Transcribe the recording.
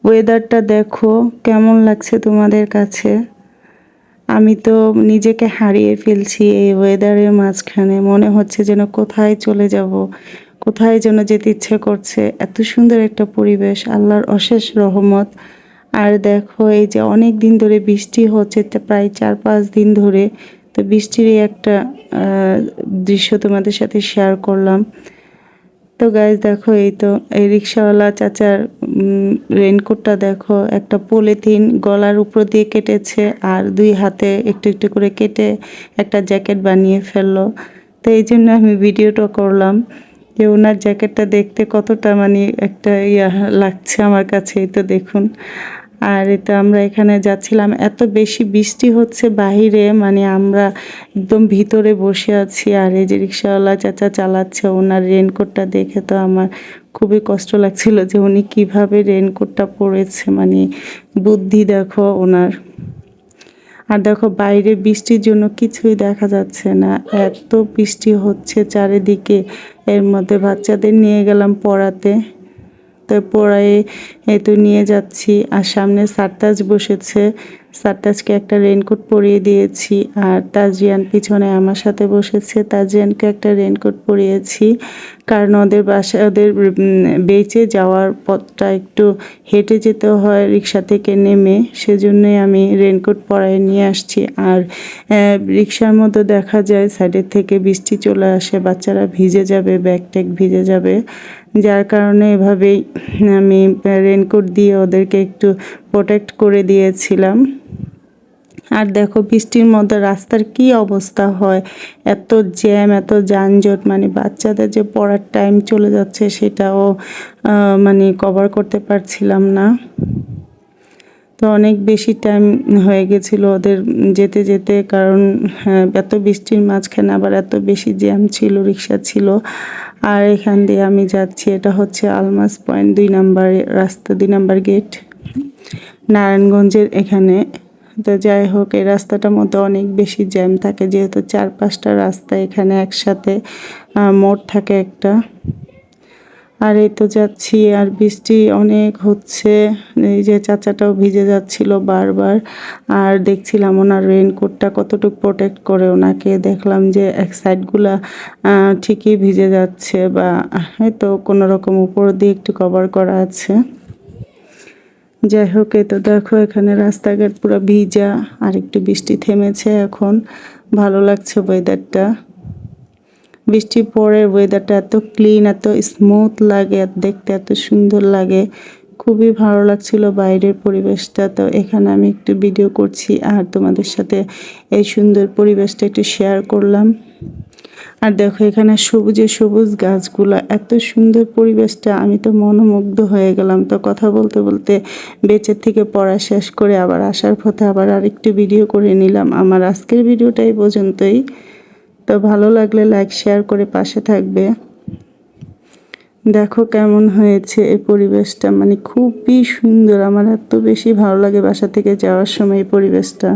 ওয়েদারটা দেখো কেমন লাগছে তোমাদের কাছে। আমি তো নিজেকে হারিয়ে ফেলছি এই ওয়েদারের মাঝখানে, মনে হচ্ছে যেন কোথায় চলে যাব, কোথায় যেন যেতে ইচ্ছে করছে। এত সুন্দর একটা পরিবেশ, আল্লাহর অশেষ রহমত। আর দেখো এই যে অনেক দিন ধরে বৃষ্টি হচ্ছে, প্রায় 4-5 দিন ধরে। তো বৃষ্টিরই একটা দৃশ্য তোমাদের সাথে শেয়ার করলাম। তো গাইজ দেখো, এই তো এই রিক্সাওয়ালা চাচার রেইনকোটটা দেখো, একটা পলিথিন গলার উপর দিয়ে কেটেছে আর 2 হাতে একটু একটু করে কেটে একটা জ্যাকেট বানিয়ে ফেললো। তো এই জন্য আমি ভিডিওটা করলাম যে ওনার জ্যাকেটটা দেখতে কতটা মানে একটা লাগছে আমার কাছে। এই তো দেখুন। আর এটা আমরা এখানে যাচ্ছিলাম, এত বেশি বৃষ্টি হচ্ছে বাহিরে, মানে আমরা একদম ভিতরে বসে আছি। আর এই যে রিক্সাওয়ালা চাচা চালাচ্ছে, ওনার রেনকোটটা দেখে তো আমার খুবই কষ্ট লাগছিল যে উনি কিভাবে রেনকোটটা পরেছে, মানে বুদ্ধি দেখো ওনার। আর দেখো বাইরে বৃষ্টির জন্য কিছুই দেখা যাচ্ছে না, এত বৃষ্টি হচ্ছে চারিদিকে। এর মধ্যে বাচ্চাদের নিয়ে গেলাম পড়াতে, তো পড়ায় এই তো নিয়ে যাচ্ছি। আর সামনে সারতাজ বসেছে, সারতাজকে একটা রেনকোট পরিয়ে দিয়েছি। আর তাজিয়ান পিছনে আমার সাথে বসেছে, তাজিয়ানকে একটা রেনকোট পরিয়েছি। কারণ ওদের বাসায়, ওদের বেচে যাওয়ার পথটা একটু হেঁটে যেতে হয় রিক্সা থেকে নেমে, সেজন্যই আমি রেনকোট পরায় নিয়ে আসছি। আর রিক্সার মধ্যে দেখা যায় সাইডের থেকে বৃষ্টি চলে আসে, বাচ্চারা ভিজে যাবে, ব্যাগ ট্যাগ ভিজে যাবে, যার কারণে এভাবেই আমি রেনকোট দিয়ে ওদেরকে একটু প্রোটেক্ট করে দিয়েছিলাম। আর দেখো বৃষ্টির মধ্যে রাস্তার কি অবস্থা হয়, এত জ্যাম, এত যানজট, মানে বাচ্চাদের যে পড়ার টাইম চলে যাচ্ছে সেটাও মানে কভার করতে পারছিলাম না। তো অনেক বেশি টাইম হয়ে গেছিলো ওদের যেতে যেতে, কারণ এত বৃষ্টির মাঝখানে আবার এত বেশি জ্যাম ছিল, রিক্সা ছিল। আর এখান দিয়ে আমি যাচ্ছি, এটা হচ্ছে আলমাস পয়েন্ট 2 নাম্বার রাস্তা, 2 নাম্বার গেট, নারায়ণগঞ্জের এখানে। তো যাই হোক, এই রাস্তাটার মধ্যে অনেক বেশি জ্যাম থাকে, যেহেতু 4-5টা রাস্তা এখানে একসাথে মোড় থাকে একটা। আর এই তো যাচ্ছি, আর বৃষ্টি অনেক হচ্ছে, এই যে চাচাটাও ভিজে যাচ্ছিল বারবার। আর দেখছিলাম ওনার রেইনকোটটা কতটুকু প্রোটেক্ট করে ওনাকে, দেখলাম যে এক সাইডগুলা ঠিকই ভিজে যাচ্ছে, বা হয়তো কোনো রকম উপর দিয়ে একটু কভার করা আছে। যাই হোক, এই তো দেখো এখানে রাস্তাঘাট পুরো ভিজা, আর একটু বৃষ্টি থেমেছে এখন, ভালো লাগছে ওয়েদারটা। বৃষ্টির পরের ওয়েদারটা এত ক্লিন, এত স্মুথ লাগে, দেখতে এত সুন্দর লাগে, খুবই ভালো লাগছিল বাইরের পরিবেশটা। তো এখানে আমি একটু ভিডিও করছি আর তোমাদের সাথে এই সুন্দর পরিবেশটা একটু শেয়ার করলাম। আর দেখো এখানে সবুজে সবুজ গাছগুলা, এত সুন্দর পরিবেশটা, আমি তো মনোমুগ্ধ হয়ে গেলাম। তো কথা বলতে বলতে বেচের থেকে পড়া শেষ করে আবার আসার পথে আবার আরেকটু ভিডিও করে নিলাম। আমার আজকের ভিডিওটা এই পর্যন্তই। তো ভালো লাগলে লাইক শেয়ার করে পাশে থাকবে। দেখো কেমন হয়েছে এই পরিবেশটা, মানে খুবই সুন্দর, আমার এত বেশি ভালো লাগে বাসা থেকে যাওয়ার সময় এই পরিবেশটা।